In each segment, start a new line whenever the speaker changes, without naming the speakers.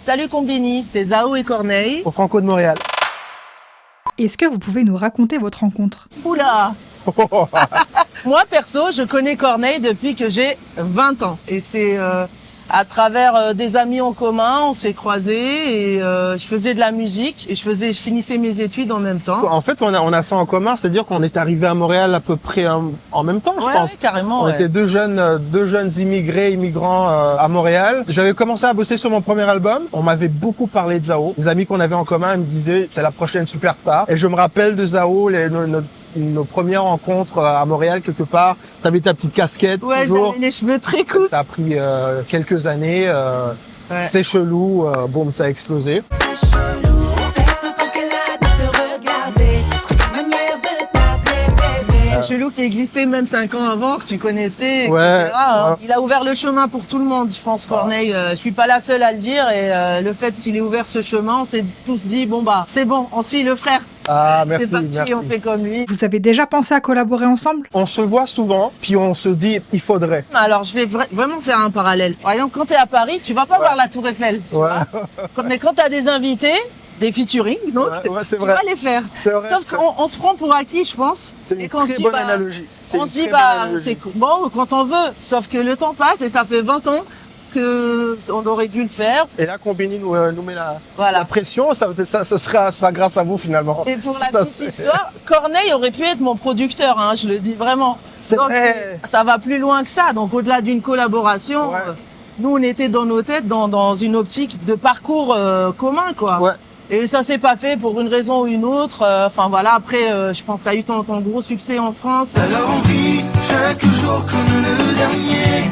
Salut Combini, c'est Zao et Corneille.
Au Franco de Montréal.
Est-ce que vous pouvez nous raconter votre rencontre?
Oula. Moi, perso, je connais Corneille depuis que j'ai 20 ans. Et c'est à travers des amis en commun, on s'est croisés et je faisais de la musique et je finissais mes études en même temps.
En fait, on a ça en commun, c'est-à-dire qu'on est arrivé à Montréal à peu près en même temps, je pense.
Ouais, carrément.
On était deux jeunes immigrants à Montréal. J'avais commencé à bosser sur mon premier album. On m'avait beaucoup parlé de Zao. Les amis qu'on avait en commun ils me disaient c'est la prochaine superstar. Et je me rappelle de Zao, nos premières rencontres à Montréal quelque part. T'avais ta petite casquette.
Ouais,
toujours.
j'avais les cheveux très courts.
Ça a pris quelques années.
Ouais.
C'est chelou. Boum, ça a explosé.
Chelou qui existait même 5 ans avant, que tu connaissais, etc.
Ouais.
Il a ouvert le chemin pour tout le monde, je pense, Corneille. Je suis pas la seule à le dire et le fait qu'il ait ouvert ce chemin, on s'est tous dit, bon bah, c'est bon, on suit le frère.
Ah, merci.
C'est parti,
merci.
on fait comme lui.
Vous avez déjà pensé à collaborer ensemble?
On se voit souvent, puis on se dit il faudrait.
Alors, je vais vraiment faire un parallèle. Par exemple, quand tu es à Paris, tu vas pas voir la Tour Eiffel. Tu vois. Mais quand tu as des invités, des featuring, donc,
c'est
tu
vrai.
vas les faire.
C'est vrai.
Sauf qu'on se prend pour acquis, je pense.
C'est une
et qu'on se
très
dit,
bonne
bah,
analogie.
On se dit, bah, c'est bon quand on veut. Sauf que le temps passe et ça fait 20 ans qu'on aurait dû le faire.
Et là, Combini nous met
Voilà.
la pression, ça sera grâce à vous finalement.
Et pour la petite histoire, Corneille aurait pu être mon producteur, hein, je le dis vraiment.
C'est
Donc
vrai.
ça va plus loin que ça. Donc au-delà d'une collaboration,
Ouais.
nous on était dans nos têtes dans une optique de parcours commun, quoi.
Ouais.
Et ça s'est pas fait pour une raison ou une autre. Enfin voilà, après je pense que tu as eu ton gros succès en France.
Alors on vit chaque jour comme le dernier.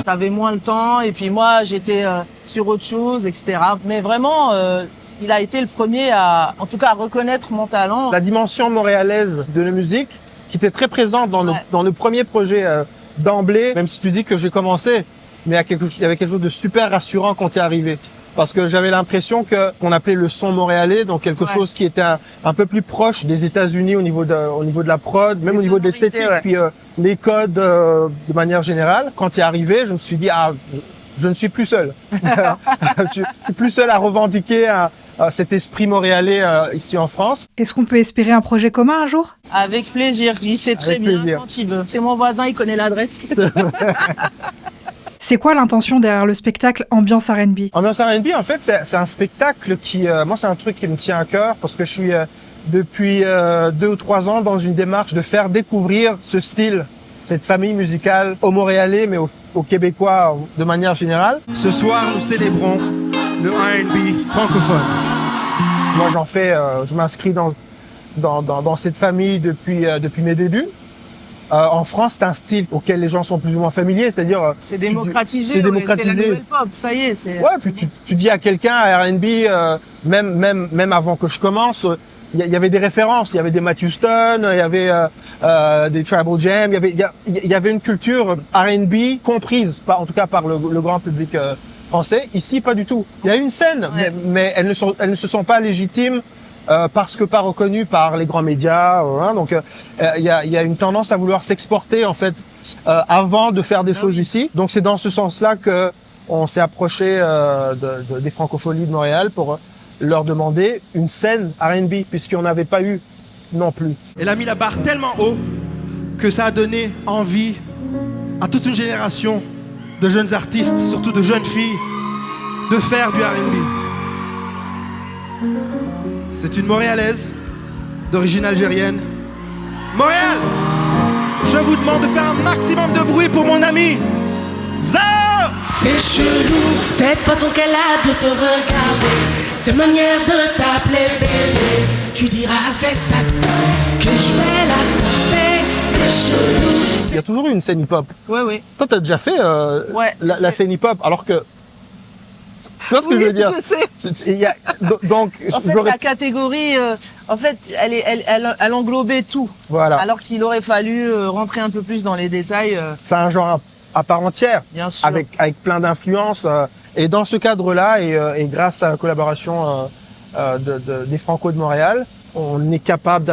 T'avais moins le temps et puis moi j'étais sur autre chose, etc. Mais vraiment, il a été le premier en tout cas à reconnaître mon talent.
La dimension montréalaise de la musique, qui était très présente dans nos premiers projets d'emblée, même si tu dis que j'ai commencé, mais il y avait quelque chose de super rassurant quand tu es arrivé. Parce que j'avais l'impression qu'on appelait le son montréalais, donc quelque chose qui était un peu plus proche des États-Unis au niveau de la prod, même au niveau de l'esthétique, puis les codes de manière générale. Quand tu es arrivé, je me suis dit je ne suis plus seul. Je suis plus seul à revendiquer cet esprit montréalais ici en France.
Est-ce qu'on peut espérer un projet commun un jour?
Avec plaisir, il sait très bien quand il veut. C'est mon voisin, il connaît l'adresse.
C'est quoi l'intention derrière le spectacle Ambiance R&B?
Ambiance R&B, en fait, c'est un spectacle qui, moi, c'est un truc qui me tient à cœur parce que je suis depuis 2 ou 3 ans dans une démarche de faire découvrir ce style, cette famille musicale aux Montréalais, mais aux Québécois de manière générale.
Ce soir, nous célébrons le R&B francophone.
Moi, je m'inscris dans cette famille depuis mes débuts. En France, c'est un style auquel les gens sont plus ou moins familiers, c'est-à-dire
c'est démocratisé,
c'est
la nouvelle pop, ça y est.
Ouais, puis tu dis à quelqu'un à R&B, même avant que je commence, il y avait des références, il y avait des Matthew Stone, il y avait des Tribal Jam, il y avait une culture R&B comprise, en tout cas par le grand public français. Ici, pas du tout. Il y a une scène, mais elles ne se sont pas légitimes. Parce que pas reconnu par les grands médias, donc il y a une tendance à vouloir s'exporter en fait avant de faire des choses ici. Donc c'est dans ce sens-là que on s'est approché des Francopholies de Montréal pour leur demander une scène R&B puisqu'il n'y en avait pas eu non plus.
Elle a mis la barre tellement haut que ça a donné envie à toute une génération de jeunes artistes, surtout de jeunes filles, de faire du R&B. C'est une Montréalaise d'origine algérienne. Montréal, je vous demande de faire un maximum de bruit pour mon ami Zao.
C'est chelou, cette façon qu'elle a de te regarder, cette manière de t'appeler bébé. Tu diras à cette tasse que je vais la porter. C'est chelou.
Il y a toujours eu une scène hip-hop.
Oui.
Toi, t'as déjà fait la scène hip-hop, alors que tu vois ce que je veux dire?
Je sais.
Donc,
en fait, la catégorie, elle englobait tout.
Voilà.
Alors qu'il aurait fallu rentrer un peu plus dans les détails.
C'est un genre à part entière,
Bien sûr.
avec plein d'influences. Et dans ce cadre-là, et grâce à la collaboration des Franco de Montréal, on est capable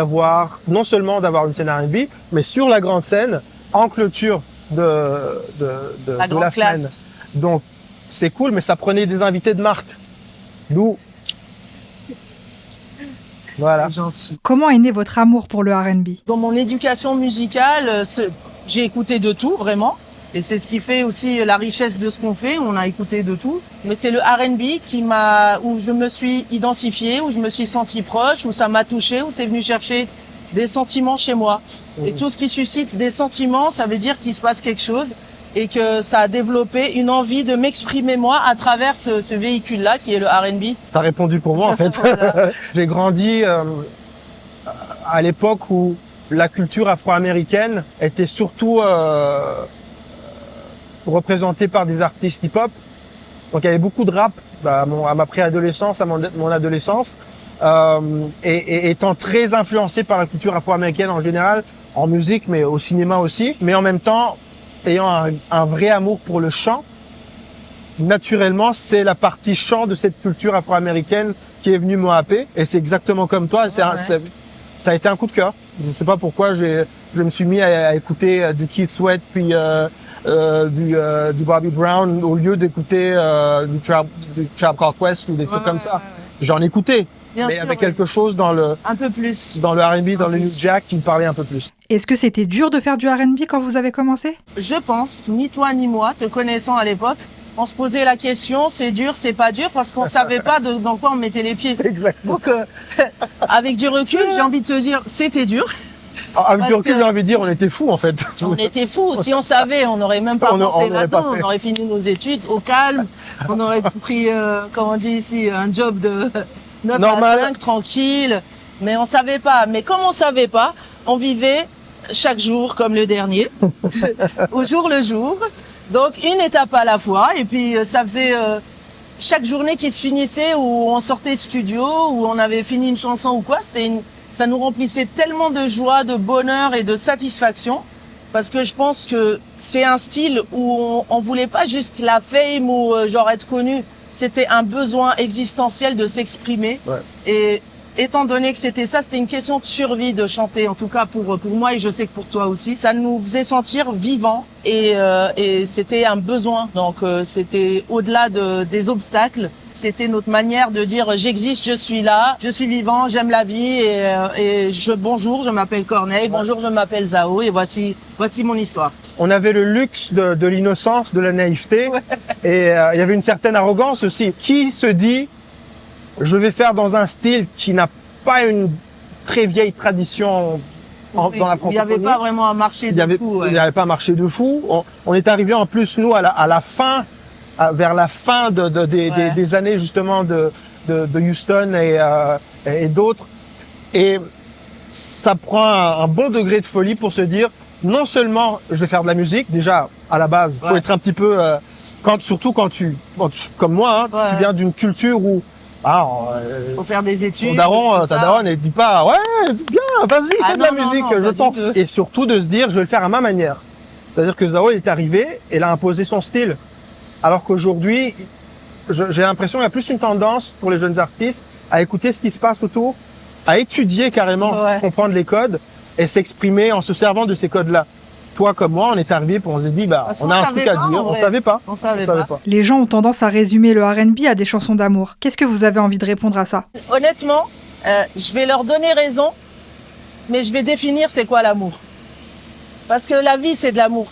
non seulement d'avoir une scène R&B, mais sur la grande scène, en clôture de la semaine. Donc, c'est cool, mais ça prenait des invités de marque. D'où. Voilà.
C'est gentil.
Comment est né votre amour pour le R&B?
Dans mon éducation musicale, j'ai écouté de tout, vraiment. Et c'est ce qui fait aussi la richesse de ce qu'on fait. On a écouté de tout. Mais c'est le R&B où je me suis identifiée, où je me suis sentie proche, où ça m'a touchée, où c'est venu chercher des sentiments chez moi. Et tout ce qui suscite des sentiments, ça veut dire qu'il se passe quelque chose et que ça a développé une envie de m'exprimer moi à travers ce véhicule-là qui est le R&B.
T'as répondu pour moi en fait.
Voilà.
J'ai grandi à l'époque où la culture afro-américaine était surtout représentée par des artistes hip-hop. Donc il y avait beaucoup de rap à ma préadolescence, à mon adolescence, et étant très influencé par la culture afro-américaine en général, en musique, mais au cinéma aussi. Mais en même temps, ayant un vrai amour pour le chant, naturellement, c'est la partie chant de cette culture afro-américaine qui est venue me happer. Et c'est exactement comme toi. Ça a été un coup de cœur. Je sais pas pourquoi je me suis mis à écouter du Keith Sweat puis du Bobby Brown au lieu d'écouter du Tribe Called Quest ou des trucs comme ça. J'en écoutais.
Bien
mais il y
sûr,
avait quelque chose dans le
un peu plus.
dans le R&B, dans le New
plus.
Jack qui me parlait un peu plus.
Est-ce que c'était dur de faire du R&B quand vous avez commencé?
Je pense, ni toi ni moi, te connaissant à l'époque, on se posait la question, c'est dur, c'est pas dur, parce qu'on savait pas dans quoi on mettait les pieds.
Exactement.
Donc, avec du recul, j'ai envie de te dire, c'était dur.
Avec du
Parce
recul,
que-
j'ai envie de dire, on était fous en fait.
On était fous. Si on savait, on n'aurait même pas
On
pensé
n'aurait pas
là-dedans.
fait.
On aurait fini nos études au calme. On aurait pris, comme on dit ici, un job de 9
Normal.
à 5, tranquille. Mais on savait pas. Mais comme on savait pas, on vivait chaque jour comme le dernier, au jour le jour. Donc une étape à la fois. Et puis ça faisait chaque journée qui se finissait où on sortait de studio, où on avait fini une chanson ou quoi. Ça nous remplissait tellement de joie, de bonheur et de satisfaction. Parce que je pense que c'est un style où on voulait pas juste la fame ou genre être connu. C'était un besoin existentiel de s'exprimer.
Ouais.
Et étant donné que c'était ça, c'était une question de survie de chanter. En tout cas pour moi et je sais que pour toi aussi. Ça nous faisait sentir vivants et c'était un besoin. Donc c'était au-delà des obstacles. C'était notre manière de dire j'existe, je suis là, je suis vivant, j'aime la vie bonjour, je m'appelle Corneille, bonjour, je m'appelle Zao et voici mon histoire.
On avait le luxe de l'innocence, de la naïveté, et il y avait une certaine arrogance aussi. Qui se dit, je vais faire dans un style qui n'a pas une très vieille tradition dans la
Il n'y
francophonie.
avait pas vraiment un marché de fou.
Il n'y avait pas un marché de fou. On est arrivé en plus, nous, à la fin, vers la fin des années justement de Houston et d'autres. Et ça prend un bon degré de folie pour se dire, non seulement je vais faire de la musique, déjà à la base, faut être un petit peu, surtout quand tu comme moi, hein, tu viens d'une culture où
Faut faire des études.
ton daron,
tout
ta
ça.
daronne, elle dit pas, ouais, bien, vas-y,
Ah
fais de la
non, non,
musique,
non,
je
pas
t'en.
du tout.
Et surtout de se dire, je vais le faire à ma manière. C'est-à-dire que Zao est arrivé, et il a imposé son style. Alors qu'aujourd'hui, j'ai l'impression qu'il y a plus une tendance pour les jeunes artistes à écouter ce qui se passe autour, à étudier carrément, comprendre les codes et s'exprimer en se servant de ces codes-là. Toi comme moi, on est arrivé pour on s'est dit,
Parce
on
qu'on
a un
savait
truc à
pas,
dire,
en
on
vrai.
savait pas.
On savait pas.
Les gens ont tendance à résumer le R&B à des chansons d'amour. Qu'est-ce que vous avez envie de répondre à ça?
Honnêtement, je vais leur donner raison, mais je vais définir c'est quoi l'amour. Parce que la vie, c'est de l'amour.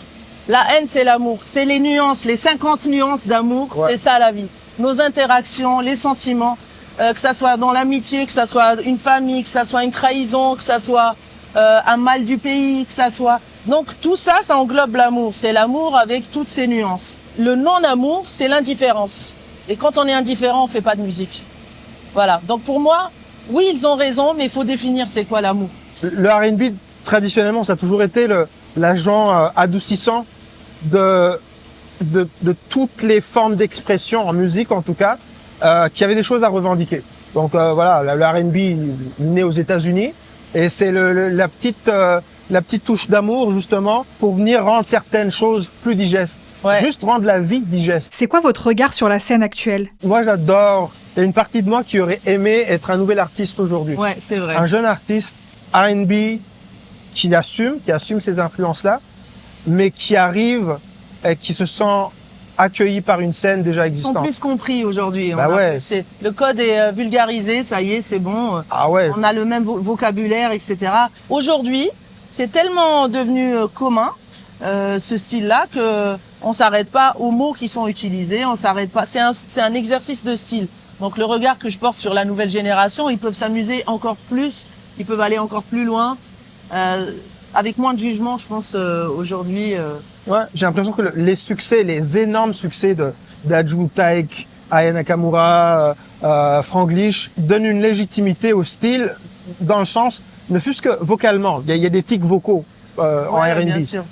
La haine, c'est l'amour. C'est les nuances, les 50 nuances d'amour, c'est ça la vie. Nos interactions, les sentiments, que ça soit dans l'amitié, que ça soit une famille, que ça soit une trahison, que ça soit un mal du pays, que ça soit... Donc tout ça, ça englobe l'amour. C'est l'amour avec toutes ses nuances. Le non-amour, c'est l'indifférence. Et quand on est indifférent, on fait pas de musique. Voilà. Donc pour moi, oui, ils ont raison, mais il faut définir c'est quoi l'amour.
Le R&B, traditionnellement, ça a toujours été l'agent adoucissant de toutes les formes d'expression en musique, en tout cas, qui avaient des choses à revendiquer. Donc voilà, le R&B né aux États-Unis, et c'est la petite touche d'amour justement pour venir rendre certaines choses plus digestes.
Ouais.
Juste rendre la vie digeste.
C'est quoi votre regard sur la scène actuelle?
Moi, j'adore. Il y a une partie de moi qui aurait aimé être un nouvel artiste aujourd'hui.
Ouais, c'est vrai.
Un jeune artiste R&B qui assume ses influences-là, mais qui arrive et qui se sent accueillis par une scène déjà
Ils sont
existante.
plus compris aujourd'hui.
Bah ouais.
Le code est vulgarisé, ça y est, c'est bon.
Ah ouais.
On a le même vocabulaire, etc. Aujourd'hui, c'est tellement devenu commun, ce style-là, que on s'arrête pas aux mots qui sont utilisés, on s'arrête pas. C'est un exercice de style. Donc le regard que je porte sur la nouvelle génération, ils peuvent s'amuser encore plus, ils peuvent aller encore plus loin, avec moins de jugement, je pense, aujourd'hui.
Ouais, j'ai l'impression que les succès, les énormes succès d'Aju Taek, Aya Nakamura, Franglish donnent une légitimité au style dans le sens, ne fût-ce que vocalement. Il y a des tics vocaux en R&B.
Bien sûr.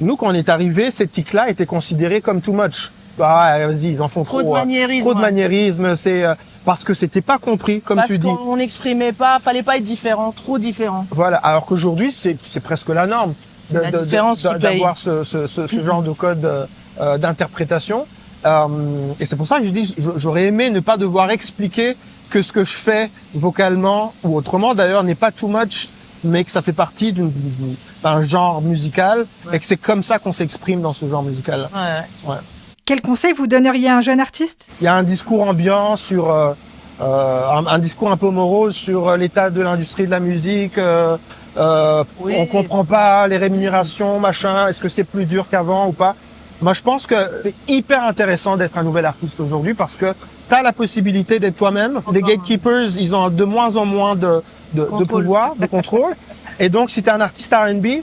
Nous, quand on est arrivé, ces tics-là étaient considérés comme too much. Ah, vas-y, ils en font trop.
Trop de maniérisme.
Trop de maniérisme, c'est parce que c'était pas compris, comme tu dis.
Parce qu'on n'exprimait pas, fallait pas être différent, trop différent.
Voilà, alors qu'aujourd'hui, c'est presque la norme.
C'est la différence qui paye.
D'avoir ce genre de code d'interprétation. Et c'est pour ça que je dis, j'aurais aimé ne pas devoir expliquer que ce que je fais vocalement ou autrement, d'ailleurs, n'est pas too much, mais que ça fait partie d'un genre musical et que c'est comme ça qu'on s'exprime dans ce genre musical.
Ouais.
Quel conseil vous donneriez à un jeune artiste?
Il y a un discours ambiant sur un discours un peu morose sur l'état de l'industrie de la musique.
Oui.
On comprend pas les rémunérations, machin. Est-ce que c'est plus dur qu'avant ou pas? Moi, je pense que c'est hyper intéressant d'être un nouvel artiste aujourd'hui parce que tu as la possibilité d'être toi-même. Les gatekeepers, ils ont de moins en moins de pouvoir, de contrôle. Et donc, si tu es un artiste R&B, tu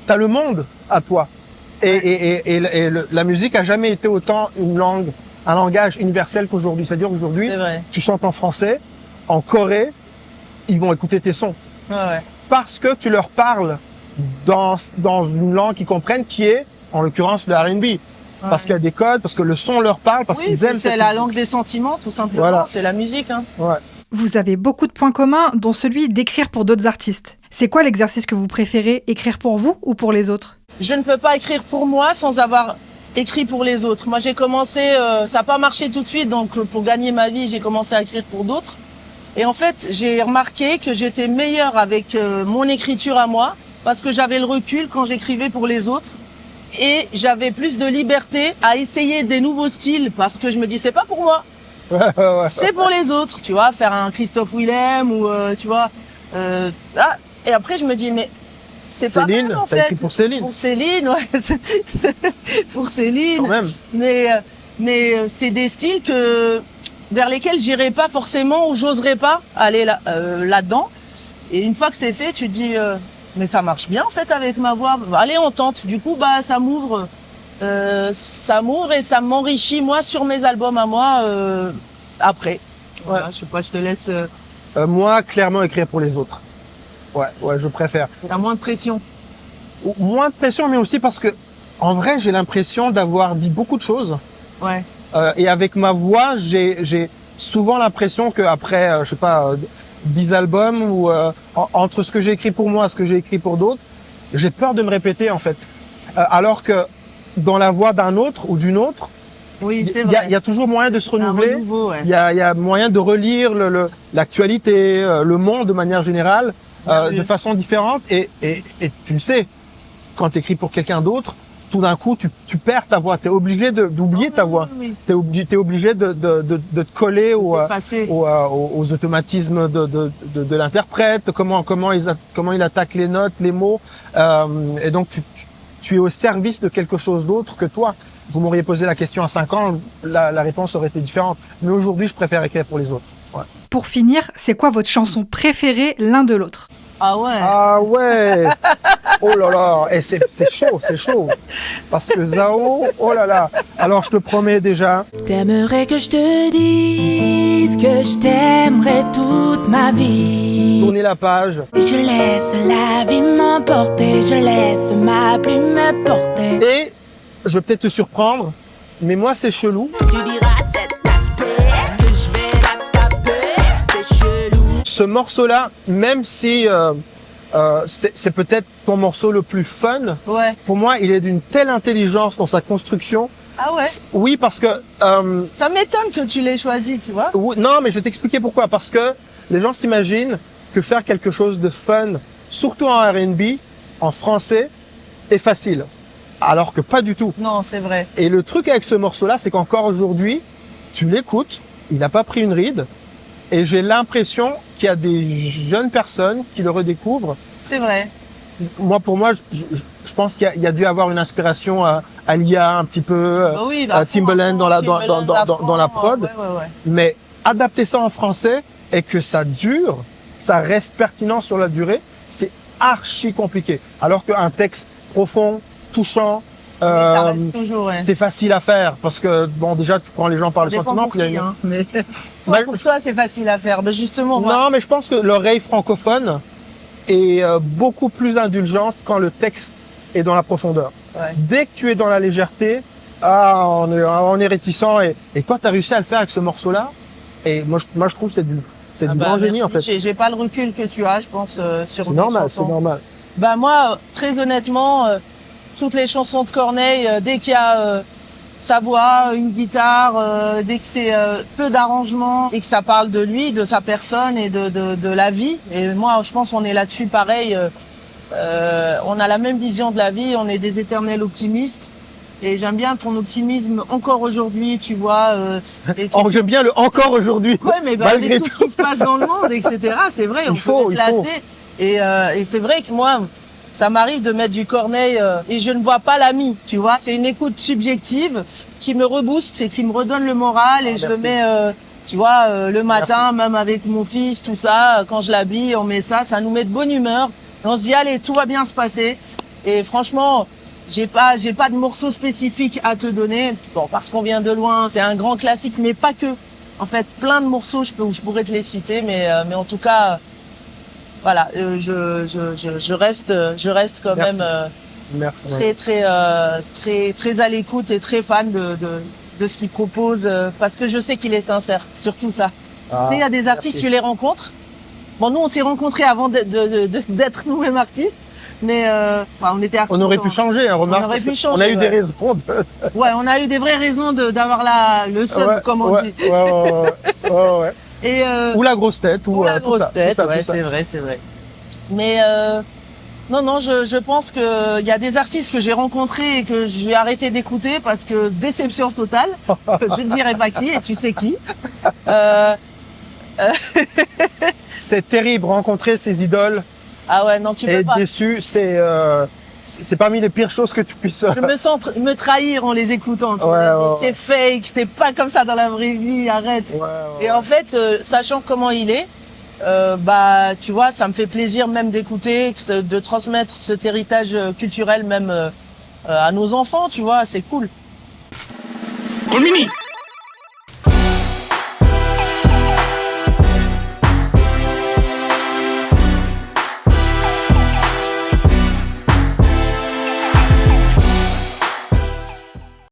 as le monde à toi. La musique a jamais été autant un langage universel qu'aujourd'hui. C'est-à-dire qu'aujourd'hui, tu chantes en français, en Corée, ils vont écouter tes sons.
Ouais.
Parce que tu leur parles dans une langue qu'ils comprennent, qui est, en l'occurrence, le R&B. Ouais. Parce qu'il y a des codes, parce que le son leur parle, parce qu'ils aiment cette musique.
C'est la langue des sentiments, tout simplement. Voilà. C'est la musique. Hein.
Ouais.
Vous avez beaucoup de points communs, dont celui d'écrire pour d'autres artistes. C'est quoi l'exercice que vous préférez, écrire pour vous ou pour les autres?
Je ne peux pas écrire pour moi sans avoir écrit pour les autres. Moi, j'ai commencé, ça n'a pas marché tout de suite, donc pour gagner ma vie, j'ai commencé à écrire pour d'autres. Et en fait, j'ai remarqué que j'étais meilleure avec mon écriture à moi, parce que j'avais le recul quand j'écrivais pour les autres. Et j'avais plus de liberté à essayer des nouveaux styles, parce que je me dis, c'est pas pour moi. C'est pour les autres, tu vois, faire un Christophe Willem ou, tu vois. Et après, je me dis, mais c'est pas mal, en fait.
T'as écrit pour Céline.
Pour Céline, ouais. Pour Céline.
Quand même.
Mais c'est des styles vers lesquels j'irais pas forcément ou j'oserais pas aller là-dedans. Et une fois que c'est fait, tu te dis, mais ça marche bien, en fait, avec ma voix. Allez, on tente. Du coup, ça m'ouvre et ça m'enrichit, moi, sur mes albums à moi, après. Voilà, je sais pas, je te laisse.
Moi, clairement, écrire pour les autres. Ouais, je préfère.
T'as moins de pression.
Moins de pression, mais aussi parce que, en vrai, j'ai l'impression d'avoir dit beaucoup de choses.
Ouais.
Et avec ma voix, j'ai souvent l'impression qu'après, je sais pas, 10 albums ou entre ce que j'ai écrit pour moi et ce que j'ai écrit pour d'autres, j'ai peur de me répéter, en fait. Alors que dans la voix d'un autre ou d'une autre,
oui, c'est vrai.
Il y a toujours moyen de se renouveler. Il y a moyen de relire l'actualité, le monde de manière générale, de façon différente. Et tu le sais, quand tu écris pour quelqu'un d'autre, tout d'un coup, tu perds ta voix. Tu es obligé d'oublier ta voix.
Oui.
Tu es obligé de te coller aux automatismes de l'interprète, comment il attaque les notes, les mots. Et donc, tu es au service de quelque chose d'autre que toi. Vous m'auriez posé la question à 5 ans, la réponse aurait été différente. Mais aujourd'hui, je préfère écrire pour les autres. Ouais.
Pour finir, c'est quoi votre chanson préférée l'un de l'autre?
Ah ouais.
Ah ouais. Oh là là. Et c'est chaud. Parce que Zao, oh là là. Alors je te promets déjà.
T'aimerais que je te dise que je t'aimerais toute ma vie.
Tournez la page.
Je laisse la vie m'emporter, je laisse ma plume me porter.
Et je vais peut-être te surprendre, mais moi c'est chelou.
Tu diras cet aspect que je vais la taper, c'est chelou.
Ce morceau-là, même si c'est peut-être ton morceau le plus fun,
Ouais.
pour moi il est d'une telle intelligence dans sa construction.
Ah ouais.
Oui, parce que...
Ça m'étonne que tu l'aies choisi, tu vois.
Non, mais je vais t'expliquer pourquoi. Parce que les gens s'imaginent que faire quelque chose de fun, surtout en R&B, en français, est facile. Alors que pas du tout.
Non, c'est vrai.
Et le truc avec ce morceau-là, c'est qu'encore aujourd'hui, tu l'écoutes, il n'a pas pris une ride, et j'ai l'impression qu'il y a des jeunes personnes qui le redécouvrent.
C'est vrai.
Moi, pour moi, je pense qu'il y a dû avoir une inspiration à l'IA un petit peu,
Bah oui,
à Timbaland dans la prod.
Ouais.
Mais adapter ça en français et que ça dure, ça reste pertinent sur la durée, c'est archi compliqué. Alors qu'un texte profond, touchant,
Mais ça reste toujours, ouais.
c'est facile à faire parce que bon, déjà tu prends les gens par le
Dépend
sentiment.
pour qui, hein, mais pour toi, c'est facile à faire. Mais justement, moi,
Non, mais je pense que l'oreille francophone est beaucoup plus indulgente quand le texte est dans la profondeur.
ouais.
Dès que tu es dans la légèreté, on est réticent. Et toi, tu as réussi à le faire avec ce morceau-là. Et moi, je trouve que c'est du grand génie,
merci.
en fait.
J'ai pas le recul que tu as, je pense, sur
C'est
mes
normal,
chansons.
c'est normal.
Bah moi, très honnêtement, toutes les chansons de Corneille, dès qu'il y a sa voix, une guitare, dès que c'est peu d'arrangements et que ça parle de lui, de sa personne et de la vie. Et moi, je pense qu'on est là-dessus pareil. On a la même vision de la vie, on est des éternels optimistes. Et j'aime bien ton optimisme encore aujourd'hui, tu vois. Et que
J'aime bien le encore aujourd'hui.
Ouais, mais bah,
Malgré
avec tout ce qui se passe dans le monde, etc. C'est vrai, on peut être lassé. Et c'est vrai que moi, ça m'arrive de mettre du Corneille et je ne vois pas l'ami, tu vois. C'est une écoute subjective qui me rebooste et qui me redonne le moral et je le mets, tu vois, le matin, même avec mon fils, tout ça. Quand je l'habille, on met ça, ça nous met de bonne humeur. Et on se dit allez, tout va bien se passer. Et franchement, j'ai pas de morceau spécifique à te donner. Bon, parce qu'on vient de loin, c'est un grand classique, mais pas que. En fait, plein de morceaux, je pourrais te les citer, mais en tout cas, voilà, je reste quand
Merci.
même
Merci.
très à l'écoute et très fan de ce qu'il propose, parce que je sais qu'il est sincère, surtout ça. Tu sais, il y a des artistes, tu les rencontres. Bon, nous, on s'est rencontrés avant d'être nous-mêmes artistes. Mais on était artistes.
On aurait pu changer, hein, remarque.
On aurait pu
parce
changer,
on a eu des
ouais.
raisons de...
Ouais, on a eu des vraies raisons d'avoir le seum, comme on dit.
Ouais.
Et,
Ou la grosse tête.
ou la
tout
grosse
ça,
tête,
tout ça,
ouais,
tout ça.
c'est vrai. Mais non, je pense que il y a des artistes que j'ai rencontrés et que j'ai arrêté d'écouter parce que déception totale. Je ne dirai pas qui, et tu sais qui.
C'est terrible, rencontrer ses idoles
Ah ouais, non, tu
et
peux
être
pas.
déçu, c'est parmi les pires choses que tu puisses...
Je me sens me trahir en les écoutant. Tu
Ouais,
vois.
ouais.
C'est fake, t'es pas comme ça dans la vraie vie, arrête.
Ouais.
Et en fait, sachant comment il est, bah, tu vois, ça me fait plaisir même d'écouter, de transmettre cet héritage culturel même à nos enfants, tu vois, c'est cool.
Mini